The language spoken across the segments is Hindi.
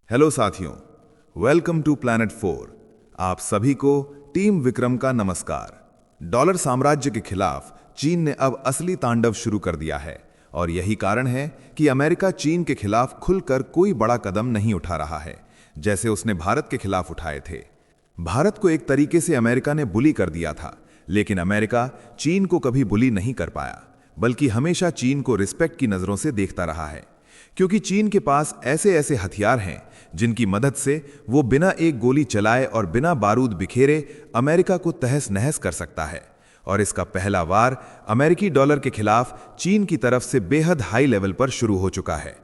हेलो साथियों, वेलकम टू प्लैनेट 4। आप सभी को टीम विक्रम का नमस्कार। डॉलर साम्राज्य के खिलाफ चीन ने अब असली तांडव शुरू कर दिया है और यही कारण है कि अमेरिका चीन के खिलाफ खुलकर कोई बड़ा कदम नहीं उठा रहा है, जैसे उसने भारत के खिलाफ उठाए थे। भारत को एक तरीके से अमेरिका ने बुली कर दिया था, लेकिन अमेरिका चीन को कभी बुली नहीं कर पाया, बल्कि हमेशा चीन को रिस्पेक्ट की नजरों से देखता रहा है, क्योंकि चीन के पास ऐसे ऐसे हथियार हैं जिनकी मदद से वो बिना एक गोली चलाए और बिना बारूद बिखेरे अमेरिका को तहस नहस कर सकता है। और इसका पहला वार अमेरिकी डॉलर के खिलाफ चीन की तरफ से बेहद हाई लेवल पर शुरू हो चुका है।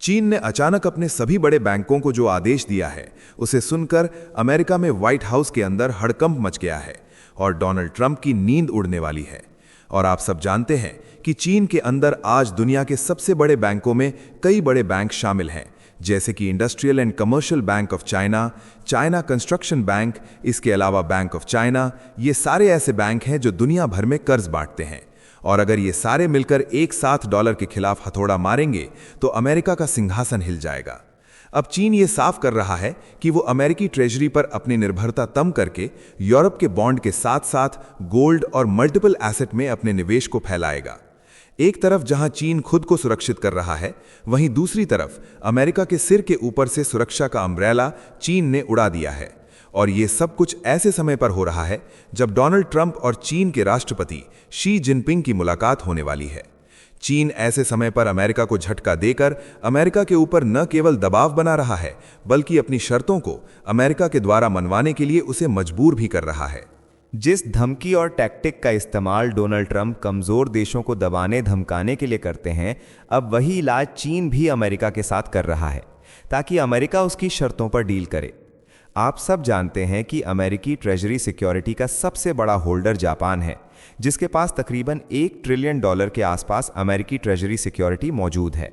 चीन ने अचानक अपने सभी बड़े बैंकों को जो आदेश दिया है, उसे सुनकर अमेरिका में व्हाइट हाउस के अंदर हड़कंप मच गया है और डोनाल्ड ट्रंप की नींद उड़ने वाली है। और आप सब जानते हैं कि चीन के अंदर आज दुनिया के सबसे बड़े बैंकों में कई बड़े बैंक शामिल हैं, जैसे कि industrial and commercial bank of China, China construction bank, इसके अलावा बैंक ऑफ चाइना। ये सारे ऐसे बैंक हैं जो दुनिया भर में कर्ज बांटते हैं, और अगर ये सारे मिलकर एक साथ डॉलर के खिलाफ हथौड़ा मारेंगे तो अमेरिका का सिंहासन हिल जाएगा। अब चीन ये साफ कर रहा है कि वो अमेरिकी ट्रेजरी पर अपनी निर्भरता कम करके यूरोप के बॉन्ड के साथ साथ गोल्ड और मल्टीपल एसेट में अपने निवेश को फैलाएगा। एक तरफ जहां चीन खुद को सुरक्षित कर रहा है, वहीं दूसरी तरफ अमेरिका के सिर के ऊपर से सुरक्षा का अम्ब्रेला चीन ने उड़ा दिया है। और ये सब कुछ ऐसे समय पर हो रहा है जब डोनाल्ड ट्रंप और चीन के राष्ट्रपति शी जिनपिंग की मुलाकात होने वाली है। चीन ऐसे समय पर अमेरिका को झटका देकर अमेरिका के ऊपर न केवल दबाव बना रहा है, बल्कि अपनी शर्तों को अमेरिका के द्वारा मनवाने के लिए उसे मजबूर भी कर रहा है। जिस धमकी और टैक्टिक का इस्तेमाल डोनाल्ड ट्रंप कमज़ोर देशों को दबाने धमकाने के लिए करते हैं, अब वही इलाज चीन भी अमेरिका के साथ कर रहा है, ताकि अमेरिका उसकी शर्तों पर डील करे। आप सब जानते हैं कि अमेरिकी ट्रेजरी सिक्योरिटी का सबसे बड़ा होल्डर जापान है, जिसके पास तकरीबन $1 ट्रिलियन के आसपास अमेरिकी ट्रेजरी सिक्योरिटी मौजूद है।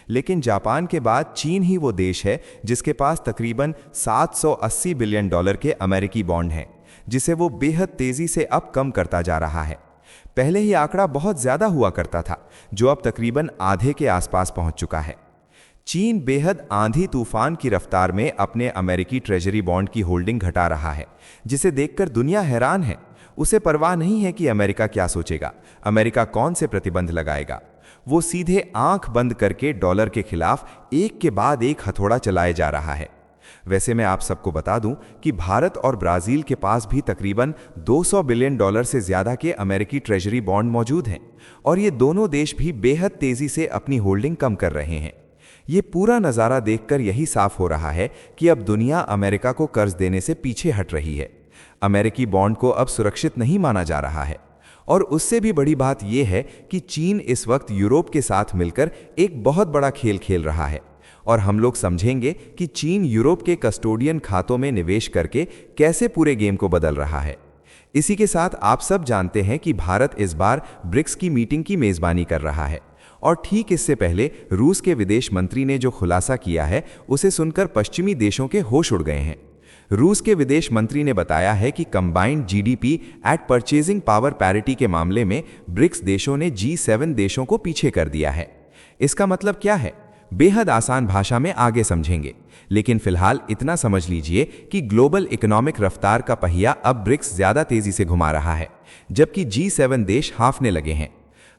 लेकिन जापान के बाद चीन ही वो देश है जिसके पास तकरीबन $780 बिलियन के अमेरिकी बॉन्ड हैं, जिसे वो बेहद तेजी से अब कम करता जा रहा है। पहले ही आंकड़ा बहुत ज्यादा हुआ करता था, जो अब तकरीबन आधे के आसपास पहुंच चुका है। चीन बेहद आंधी तूफान की रफ्तार में अपने अमेरिकी ट्रेजरी बॉन्ड की होल्डिंग घटा रहा है, जिसे देखकर दुनिया हैरान है। उसे परवाह नहीं है कि अमेरिका क्या सोचेगा, अमेरिका कौन से प्रतिबंध लगाएगा। वो सीधे आंख बंद करके डॉलर के खिलाफ एक के बाद एक हथौड़ा चलाए जा रहा है। वैसे मैं आप सबको बता दूं कि भारत और ब्राजील के पास भी तकरीबन $200 बिलियन से ज्यादा के अमेरिकी ट्रेजरी बॉन्ड मौजूद हैं, और ये दोनों देश भी बेहद तेजी से अपनी होल्डिंग कम कर रहे हैं। ये पूरा नज़ारा देखकर यही साफ हो रहा है कि अब दुनिया अमेरिका को कर्ज देने से पीछे हट रही है। अमेरिकी बॉन्ड को अब सुरक्षित नहीं माना जा रहा है। और उससे भी बड़ी बात यह है कि चीन इस वक्त यूरोप के साथ मिलकर एक बहुत बड़ा खेल खेल रहा है, और हम लोग समझेंगे कि चीन यूरोप के कस्टोडियन खातों में निवेश करके कैसे पूरे गेम को बदल रहा है। इसी के साथ आप सब जानते हैं कि भारत इस बार ब्रिक्स की मीटिंग की मेजबानी कर रहा है, और ठीक इससे पहले रूस के विदेश मंत्री ने जो खुलासा किया है, उसे सुनकर पश्चिमी देशों के होश उड़ गए हैं। रूस के विदेश मंत्री ने बताया है कि combined GDP at purchasing power parity के मामले में ब्रिक्स देशों ने G7 देशों को पीछे कर दिया है। इसका मतलब क्या है? बेहद आसान भाषा में आगे समझेंगे, लेकिन फिलहाल इतना समझ लीजिए कि ग्लोबल इकोनॉमिक रफ्तार का पहिया अब ब्रिक्स ज्यादा तेजी से घुमा रहा है, जबकि G7 देश हाफने लगे हैं।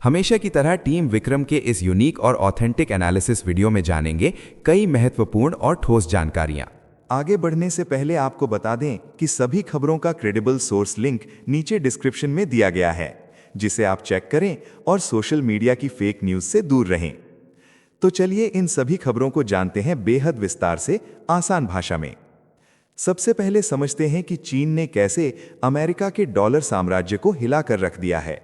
हमेशा की तरह टीम विक्रम के इस यूनिक और ऑथेंटिक एनालिसिस वीडियो में जानेंगे कई महत्वपूर्ण और ठोस जानकारियां। आगे बढ़ने से पहले आपको बता दें कि सभी खबरों का क्रेडिबल सोर्स लिंक नीचे डिस्क्रिप्शन में दिया गया है, जिसे आप चेक करें और सोशल मीडिया की फेक न्यूज से दूर रहें। तो चलिए इन सभी खबरों को जानते हैं बेहद विस्तार से, आसान भाषा में। सबसे पहले समझते हैं कि चीन ने कैसे अमेरिका के डॉलर साम्राज्य को हिलाकर रख दिया है।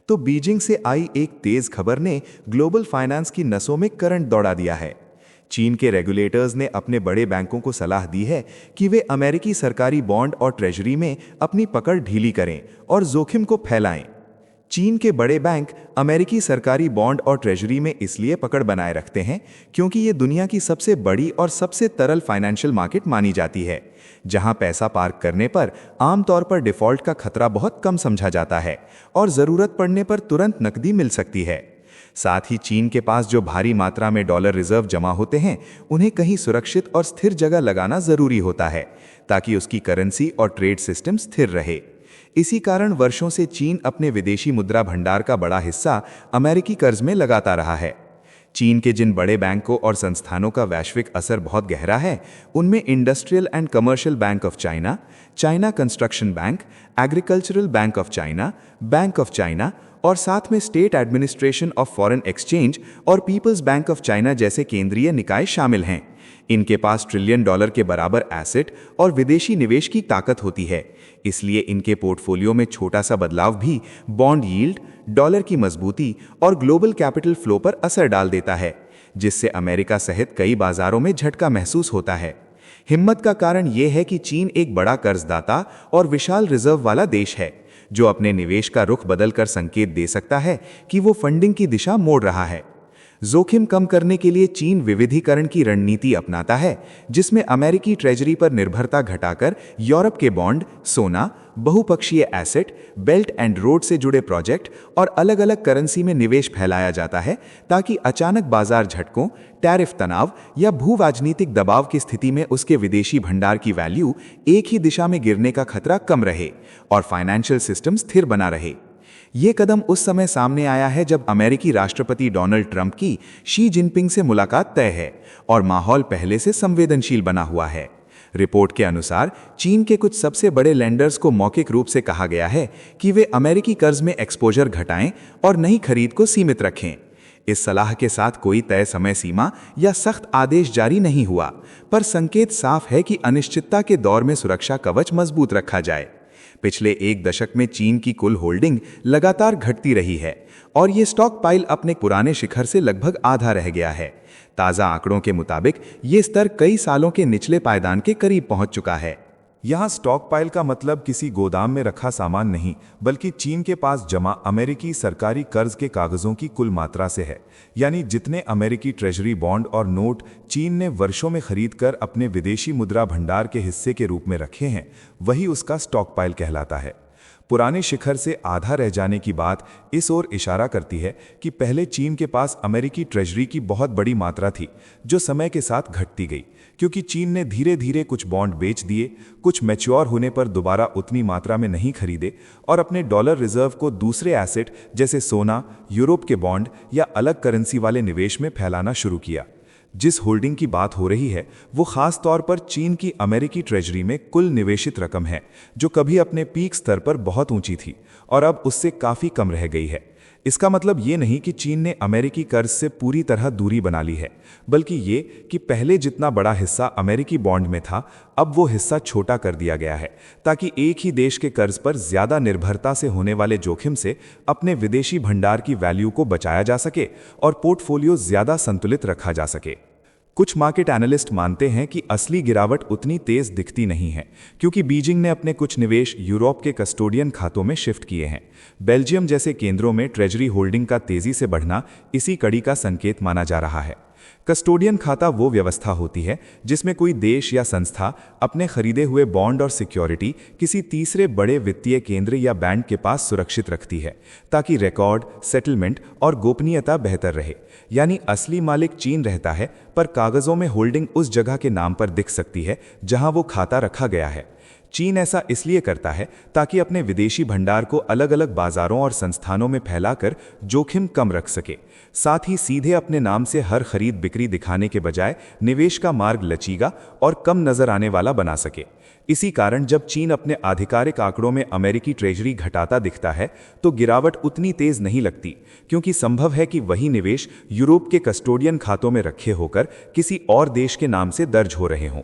तो बीजिंग से आई एक तेज खबर ने ग्लोबल फाइनेंस की नसों में करंट दौड़ा दिया है। चीन के रेगुलेटर्स ने अपने बड़े बैंकों को सलाह दी है कि वे अमेरिकी सरकारी बॉन्ड और ट्रेजरी में अपनी पकड़ ढीली करें और जोखिम को फैलाएं। चीन के बड़े बैंक अमेरिकी सरकारी बॉन्ड और ट्रेजरी में इसलिए पकड़ बनाए रखते हैं क्योंकि ये दुनिया की सबसे बड़ी और सबसे तरल फाइनेंशियल मार्केट मानी जाती है, जहां पैसा पार्क करने पर आमतौर पर डिफॉल्ट का खतरा बहुत कम समझा जाता है और जरूरत पड़ने पर तुरंत नकदी मिल सकती है। साथ ही चीन के पास जो भारी मात्रा में डॉलर रिजर्व जमा होते हैं, उन्हें कहीं सुरक्षित और स्थिर जगह लगाना जरूरी होता है ताकि उसकी करेंसी और ट्रेड सिस्टम स्थिर रहे। इसी कारण वर्षों से चीन अपने विदेशी मुद्रा भंडार का बड़ा हिस्सा अमेरिकी कर्ज में लगाता रहा है। चीन के जिन बड़े बैंकों और संस्थानों का वैश्विक असर बहुत गहरा है, उनमें industrial and commercial bank of China, China construction bank, agricultural bank of China, bank of China और साथ में state administration of foreign exchange और पीपल्स बैंक ऑफ चाइना जैसे केंद्रीय निकाय शामिल हैं। इनके पास $1 ट्रिलियन के बराबर एसेट और विदेशी निवेश की ताकत होती है, इसलिए इनके पोर्टफोलियो में छोटा सा बदलाव भी बॉन्ड यील्ड, डॉलर की मजबूती और ग्लोबल कैपिटल फ्लो पर असर डाल देता है, जिससे अमेरिका सहित कई बाजारों में झटका महसूस होता है। हिम्मत का कारण यह है कि चीन एक बड़ा कर्जदाता और विशाल रिजर्व वाला देश है, जो अपने निवेश का रुख बदलकर संकेत दे सकता है कि वो फंडिंग की दिशा मोड़ रहा है। जोखिम कम करने के लिए चीन विविधीकरण की रणनीति अपनाता है, जिसमें अमेरिकी ट्रेजरी पर निर्भरता घटाकर यूरोप के बॉन्ड, सोना, बहुपक्षीय एसेट, बेल्ट एंड रोड से जुड़े प्रोजेक्ट और अलग अलग करेंसी में निवेश फैलाया जाता है, ताकि अचानक बाजार झटकों, टैरिफ तनाव या भू राजनीतिक दबाव की स्थिति में उसके विदेशी भंडार की वैल्यू एक ही दिशा में गिरने का खतरा कम रहे और फाइनेंशियल सिस्टम स्थिर बना रहे। ये कदम उस समय सामने आया है जब अमेरिकी राष्ट्रपति डोनाल्ड ट्रंप की शी जिनपिंग से मुलाकात तय है और माहौल पहले से संवेदनशील बना हुआ है। रिपोर्ट के अनुसार चीन के कुछ सबसे बड़े लेंडर्स को मौखिक रूप से कहा गया है कि वे अमेरिकी कर्ज में एक्सपोजर घटाएं और नई खरीद को सीमित रखें। इस सलाह के साथ कोई तय समय सीमा या सख्त आदेश जारी नहीं हुआ, पर संकेत साफ है कि अनिश्चितता के दौर में सुरक्षा कवच मजबूत रखा जाए। पिछले 1 दशक में चीन की कुल होल्डिंग लगातार घटती रही है और ये स्टॉक पाइल अपने पुराने शिखर से लगभग आधा रह गया है। ताज़ा आंकड़ों के मुताबिक ये स्तर कई सालों के निचले पायदान के करीब पहुंच चुका है। यहाँ स्टॉक पाइल का मतलब किसी गोदाम में रखा सामान नहीं, बल्कि चीन के पास जमा अमेरिकी सरकारी कर्ज के कागजों की कुल मात्रा से है। यानी जितने अमेरिकी ट्रेजरी बॉन्ड और नोट चीन ने वर्षों में खरीदकर अपने विदेशी मुद्रा भंडार के हिस्से के रूप में रखे हैं, वही उसका स्टॉक पाइल कहलाता है। पुराने शिखर से आधा रह जाने की बात इस ओर इशारा करती है कि पहले चीन के पास अमेरिकी ट्रेजरी की बहुत बड़ी मात्रा थी, जो समय के साथ घटती गई, क्योंकि चीन ने धीरे धीरे कुछ बॉन्ड बेच दिए, कुछ मैच्योर होने पर दोबारा उतनी मात्रा में नहीं खरीदे और अपने डॉलर रिजर्व को दूसरे एसेट जैसे सोना, यूरोप के बॉन्ड या अलग करेंसी वाले निवेश में फैलाना शुरू किया। जिस होल्डिंग की बात हो रही है वो खास तौर पर चीन की अमेरिकी ट्रेजरी में कुल निवेशित रकम है, जो कभी अपने पीक स्तर पर बहुत ऊंची थी और अब उससे काफ़ी कम रह गई है। इसका मतलब ये नहीं कि चीन ने अमेरिकी कर्ज से पूरी तरह दूरी बना ली है, बल्कि ये कि पहले जितना बड़ा हिस्सा अमेरिकी बॉन्ड में था, अब वो हिस्सा छोटा कर दिया गया है, ताकि एक ही देश के कर्ज पर ज़्यादा निर्भरता से होने वाले जोखिम से अपने विदेशी भंडार की वैल्यू को बचाया जा सके और पोर्टफोलियो ज़्यादा संतुलित रखा जा सके। कुछ मार्केट एनालिस्ट मानते हैं कि असली गिरावट उतनी तेज दिखती नहीं है, क्योंकि बीजिंग ने अपने कुछ निवेश यूरोप के कस्टोडियन खातों में शिफ्ट किए हैं। बेल्जियम जैसे केंद्रों में ट्रेजरी होल्डिंग का तेजी से बढ़ना इसी कड़ी का संकेत माना जा रहा है। कस्टोडियन खाता वो व्यवस्था होती है जिसमें कोई देश या संस्था अपने खरीदे हुए बॉन्ड और सिक्योरिटी किसी तीसरे बड़े वित्तीय केंद्र या बैंक के पास सुरक्षित रखती है, ताकि रिकॉर्ड, सेटलमेंट और गोपनीयता बेहतर रहे। यानी असली मालिक चीन रहता है, पर कागजों में होल्डिंग उस जगह के नाम पर दिख सकती है जहां वो खाता रखा गया है। चीन ऐसा इसलिए करता है ताकि अपने विदेशी भंडार को अलग अलग बाजारों और संस्थानों में फैलाकर जोखिम कम रख सके। साथ ही सीधे अपने नाम से हर खरीद बिक्री दिखाने के बजाय निवेश का मार्ग लचीला और कम नजर आने वाला बना सके। इसी कारण जब चीन अपने आधिकारिक आंकड़ों में अमेरिकी ट्रेजरी घटाता दिखता है तो गिरावट उतनी तेज नहीं लगती, क्योंकि संभव है कि वही निवेश यूरोप के कस्टोडियन खातों में रखे होकर किसी और देश के नाम से दर्ज हो रहे हों।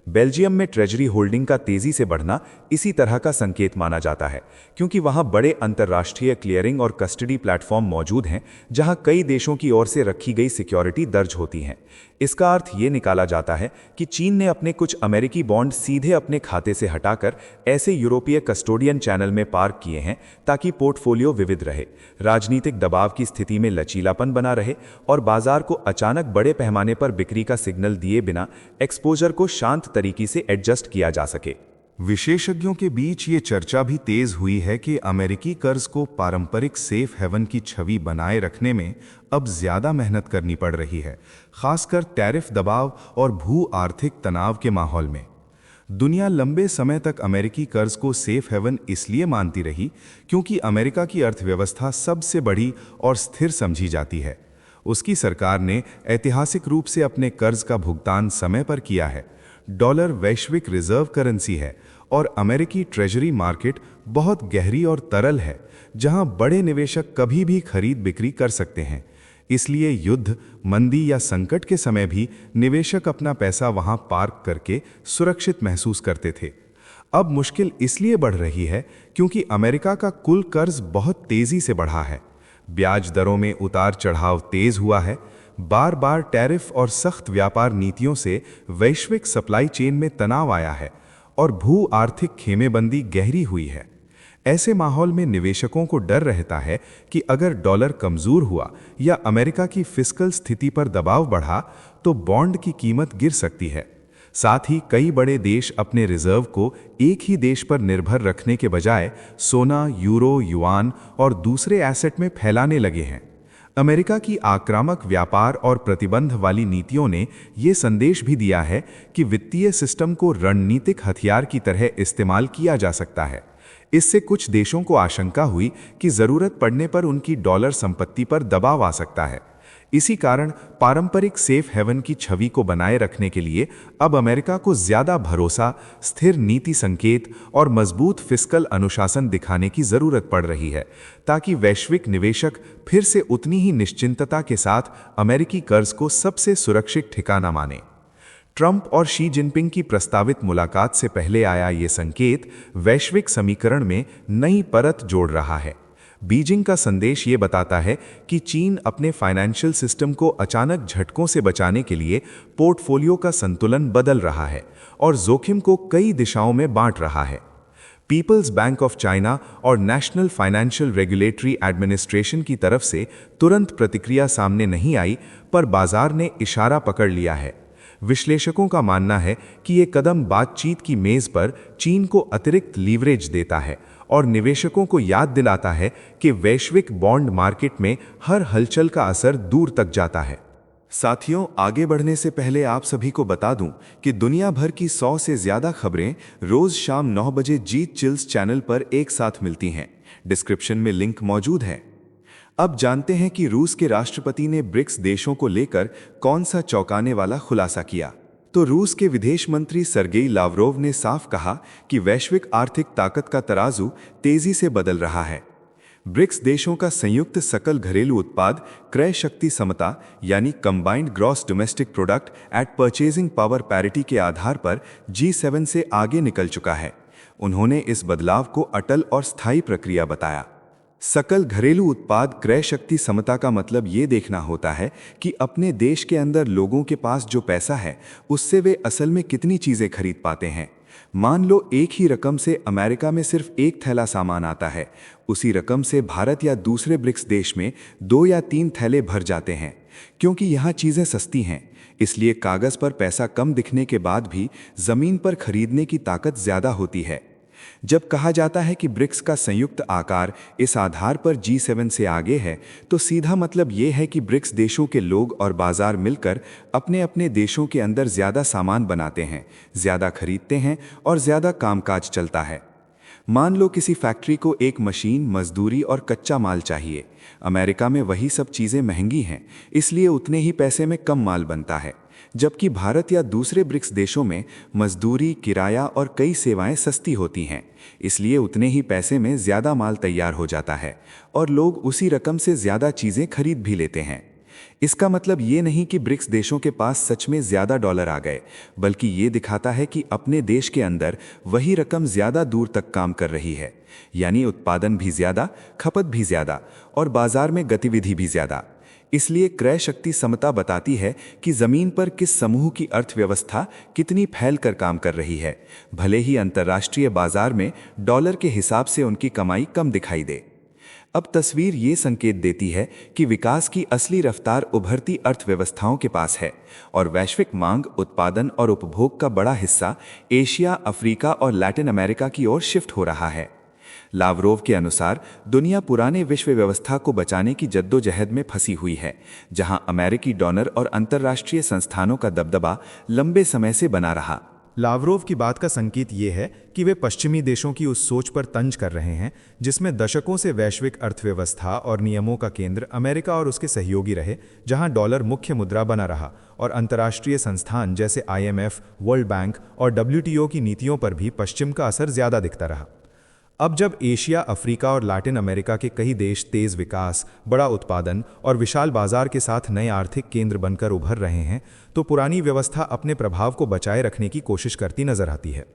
बेल्जियम में ट्रेजरी होल्डिंग का तेजी से बढ़ना इसी तरह का संकेत माना जाता है, क्योंकि वहां बड़े अंतर्राष्ट्रीय क्लियरिंग और कस्टडी प्लेटफॉर्म मौजूद हैं जहां कई देशों की ओर से रखी गई सिक्योरिटी दर्ज होती हैं। इसका अर्थ ये निकाला जाता है कि चीन ने अपने कुछ अमेरिकी बॉन्ड सीधे अपने खाते से हटाकर ऐसे यूरोपीय कस्टोडियन चैनल में पार्क किए हैं ताकि पोर्टफोलियो विविध रहे, राजनीतिक दबाव की स्थिति में लचीलापन बना रहे और बाजार को अचानक बड़े पैमाने पर बिक्री का सिग्नल दिए बिना एक्सपोजर को शांत तरीके से एडजस्ट किया जा सके। विशेषज्ञों के बीच ये चर्चा भी तेज हुई है कि अमेरिकी कर्ज को पारंपरिक सेफ हेवन की छवि बनाए रखने में अब ज्यादा मेहनत करनी पड़ रही है, खासकर टैरिफ दबाव और भू आर्थिक तनाव के माहौल में। दुनिया लंबे समय तक अमेरिकी कर्ज को सेफ हेवन इसलिए मानती रही क्योंकि अमेरिका की अर्थव्यवस्था सबसे बड़ी और स्थिर समझी जाती है। उसकी सरकार ने ऐतिहासिक रूप से अपने कर्ज का भुगतान समय पर किया है। डॉलर वैश्विक रिजर्व करेंसी है और अमेरिकी ट्रेजरी मार्केट बहुत गहरी और तरल है, जहां बड़े निवेशक कभी भी खरीद बिक्री कर सकते हैं। इसलिए युद्ध, मंदी या संकट के समय भी निवेशक अपना पैसा वहां पार्क करके सुरक्षित महसूस करते थे। अब मुश्किल इसलिए बढ़ रही है क्योंकि अमेरिका का कुल कर्ज बहुत तेजी से बढ़ा है। ब्याज दरों में उतार चढ़ाव तेज हुआ है। बार बार टैरिफ और सख्त व्यापार नीतियों से वैश्विक सप्लाई चेन में तनाव आया है और भू आर्थिक खेमेबंदी गहरी हुई है। ऐसे माहौल में निवेशकों को डर रहता है कि अगर डॉलर कमजोर हुआ या अमेरिका की फिस्कल स्थिति पर दबाव बढ़ा तो बॉन्ड की कीमत गिर सकती है। साथ ही कई बड़े देश अपने रिजर्व को एक ही देश पर निर्भर रखने के बजाय सोना, यूरो, युआन और दूसरे एसेट में फैलाने लगे हैं। अमेरिका की आक्रामक व्यापार और प्रतिबंध वाली नीतियों ने ये संदेश भी दिया है कि वित्तीय सिस्टम को रणनीतिक हथियार की तरह इस्तेमाल किया जा सकता है। इससे कुछ देशों को आशंका हुई कि जरूरत पड़ने पर उनकी डॉलर संपत्ति पर दबाव आ सकता है। इसी कारण पारंपरिक सेफ हेवन की छवि को बनाए रखने के लिए अब अमेरिका को ज्यादा भरोसा, स्थिर नीति संकेत और मजबूत फिस्कल अनुशासन दिखाने की जरूरत पड़ रही है, ताकि वैश्विक निवेशक फिर से उतनी ही निश्चिंतता के साथ अमेरिकी कर्ज को सबसे सुरक्षित ठिकाना माने। ट्रंप और शी जिनपिंग की प्रस्तावित मुलाकात से पहले आया ये संकेत वैश्विक समीकरण में नई परत जोड़ रहा है। बीजिंग का संदेश ये बताता है कि चीन अपने फाइनेंशियल सिस्टम को अचानक झटकों से बचाने के लिए पोर्टफोलियो का संतुलन बदल रहा है और जोखिम को कई दिशाओं में बांट रहा है। पीपल्स बैंक ऑफ चाइना और नेशनल फाइनेंशियल रेगुलेटरी एडमिनिस्ट्रेशन की तरफ से तुरंत प्रतिक्रिया सामने नहीं आई, पर बाजार ने इशारा पकड़ लिया है। विश्लेषकों का मानना है कि ये कदम बातचीत की मेज पर चीन को अतिरिक्त लीवरेज देता है और निवेशकों को याद दिलाता है कि वैश्विक बॉन्ड मार्केट में हर हलचल का असर दूर तक जाता है। साथियों, आगे बढ़ने से पहले आप सभी को बता दूं कि दुनिया भर की 100 से ज्यादा खबरें रोज शाम 9 बजे जीत चिल्स चैनल पर एक साथ मिलती हैं। डिस्क्रिप्शन में लिंक मौजूद है। अब जानते हैं कि रूस के राष्ट्रपति ने ब्रिक्स देशों को लेकर कौन सा चौंकाने वाला खुलासा किया। तो रूस के विदेश मंत्री सर्गेई लावरोव ने साफ कहा कि वैश्विक आर्थिक ताकत का तराजू तेजी से बदल रहा है। ब्रिक्स देशों का संयुक्त सकल घरेलू उत्पाद क्रय शक्ति समता यानी combined gross domestic product at purchasing power parity के आधार पर G7 से आगे निकल चुका है। उन्होंने इस बदलाव को अटल और स्थायी प्रक्रिया बताया। सकल घरेलू उत्पाद क्रय शक्ति समता का मतलब ये देखना होता है कि अपने देश के अंदर लोगों के पास जो पैसा है उससे वे असल में कितनी चीजें खरीद पाते हैं। मान लो एक ही रकम से अमेरिका में सिर्फ एक थैला सामान आता है, उसी रकम से भारत या दूसरे ब्रिक्स देश में 2 या 3 थैले भर जाते हैं। क्योंकि यहाँ चीजें सस्ती हैं, इसलिए कागज पर पैसा कम दिखने के बाद भी जमीन पर खरीदने की ताकत ज्यादा होती है। जब कहा जाता है कि ब्रिक्स का संयुक्त आकार इस आधार पर G7 से आगे है, तो सीधा मतलब ये है कि ब्रिक्स देशों के लोग और बाजार मिलकर अपने अपने देशों के अंदर ज्यादा सामान बनाते हैं, ज्यादा खरीदते हैं और ज्यादा कामकाज चलता है। मान लो किसी फैक्ट्री को एक मशीन, मजदूरी और कच्चा माल चाहिए। अमेरिका में वही सब चीजें महंगी हैं, इसलिए उतने ही पैसे में कम माल बनता है, जबकि भारत या दूसरे ब्रिक्स देशों में मजदूरी, किराया और कई सेवाएं सस्ती होती हैं, इसलिए उतने ही पैसे में ज्यादा माल तैयार हो जाता है और लोग उसी रकम से ज्यादा चीजें खरीद भी लेते हैं। इसका मतलब ये नहीं कि ब्रिक्स देशों के पास सच में ज्यादा डॉलर आ गए, बल्कि ये दिखाता है कि अपने देश के अंदर वही रकम ज्यादा दूर तक काम कर रही है, यानी उत्पादन भी ज्यादा, खपत भी ज्यादा और बाजार में गतिविधि भी ज्यादा। इसलिए क्रय शक्ति समता बताती है कि जमीन पर किस समूह की अर्थव्यवस्था कितनी फैल कर काम कर रही है, भले ही अंतर्राष्ट्रीय बाजार में डॉलर के हिसाब से उनकी कमाई कम दिखाई दे। अब तस्वीर ये संकेत देती है कि विकास की असली रफ्तार उभरती अर्थव्यवस्थाओं के पास है और वैश्विक मांग, उत्पादन और उपभोग का बड़ा हिस्सा एशिया, अफ्रीका और लैटिन अमेरिका की ओर शिफ्ट हो रहा है। लावरोव के अनुसार दुनिया पुराने विश्व व्यवस्था को बचाने की जद्दोजहद में फंसी हुई है, जहां अमेरिकी डॉलर और अंतर्राष्ट्रीय संस्थानों का दबदबा लंबे समय से बना रहा। लावरोव की बात का संकेत ये है कि वे पश्चिमी देशों की उस सोच पर तंज कर रहे हैं जिसमें दशकों से वैश्विक अर्थव्यवस्था और नियमों का केंद्र अमेरिका और उसके सहयोगी रहे, जहां डॉलर मुख्य मुद्रा बना रहा और अंतर्राष्ट्रीय संस्थान जैसे IMF, वर्ल्ड बैंक और WTO की नीतियों पर भी पश्चिम का असर ज्यादा दिखता रहा। अब जब एशिया, अफ्रीका और लैटिन अमेरिका के कई देश तेज विकास, बड़ा उत्पादन और विशाल बाजार के साथ नए आर्थिक केंद्र बनकर उभर रहे हैं, तो पुरानी व्यवस्था अपने प्रभाव को बचाए रखने की कोशिश करती नजर आती है।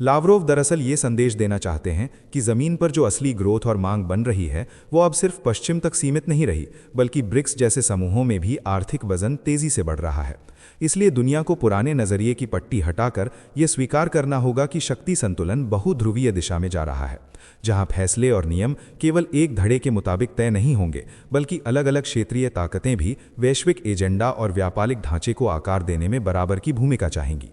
लावरोव दरअसल ये संदेश देना चाहते हैं कि जमीन पर जो असली ग्रोथ और मांग बन रही है वो अब सिर्फ पश्चिम तक सीमित नहीं रही, बल्कि ब्रिक्स जैसे समूहों में भी आर्थिक वजन तेजी से बढ़ रहा है। इसलिए दुनिया को पुराने नजरिए की पट्टी हटाकर ये स्वीकार करना होगा कि शक्ति संतुलन बहुध्रुवीय दिशा में जा रहा है, जहां फैसले और नियम केवल एक धड़े के मुताबिक तय नहीं होंगे, बल्कि अलग अलग क्षेत्रीय ताकतें भी वैश्विक एजेंडा और व्यापारिक ढांचे को आकार देने में बराबर की भूमिका चाहेंगी।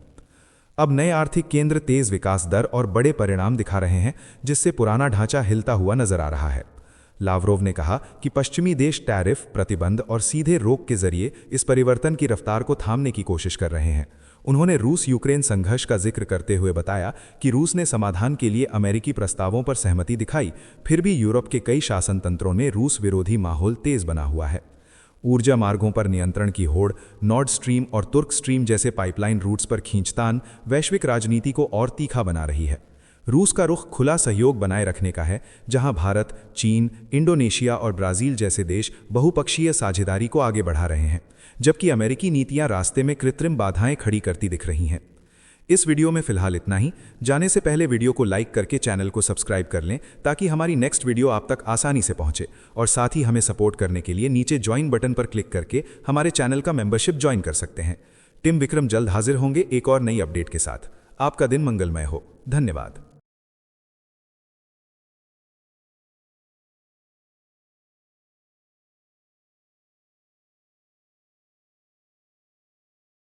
अब नए आर्थिक केंद्र तेज विकास दर और बड़े परिणाम दिखा रहे हैं, जिससे पुराना ढांचा हिलता हुआ नजर आ रहा है। लावरोव ने कहा कि पश्चिमी देश टैरिफ, प्रतिबंध और सीधे रोक के जरिए इस परिवर्तन की रफ्तार को थामने की कोशिश कर रहे हैं। उन्होंने रूस यूक्रेन संघर्ष का जिक्र करते हुए बताया कि रूस ने समाधान के लिए अमेरिकी प्रस्तावों पर सहमति दिखाई, फिर भी यूरोप के कई शासन तंत्रों में रूस विरोधी माहौल तेज बना हुआ है। ऊर्जा मार्गों पर नियंत्रण की होड़, नॉर्ड स्ट्रीम और तुर्क स्ट्रीम जैसे पाइपलाइन रूट्स पर खींचतान वैश्विक राजनीति को और तीखा बना रही है। रूस का रुख खुला सहयोग बनाए रखने का है, जहां भारत, चीन, इंडोनेशिया और ब्राजील जैसे देश बहुपक्षीय साझेदारी को आगे बढ़ा रहे हैं, जबकि अमेरिकी नीतियां रास्ते में कृत्रिम बाधाएं खड़ी करती दिख रही हैं। इस वीडियो में फिलहाल इतना ही। जाने से पहले वीडियो को लाइक करके चैनल को सब्सक्राइब कर लें ताकि हमारी नेक्स्ट वीडियो आप तक आसानी से पहुंचे, और साथ ही हमें सपोर्ट करने के लिए नीचे ज्वाइन बटन पर क्लिक करके हमारे चैनल का मेंबरशिप ज्वाइन कर सकते हैं। टीम विक्रम जल्द हाजिर होंगे एक और नई अपडेट के साथ। आपका दिन मंगलमय हो। धन्यवाद।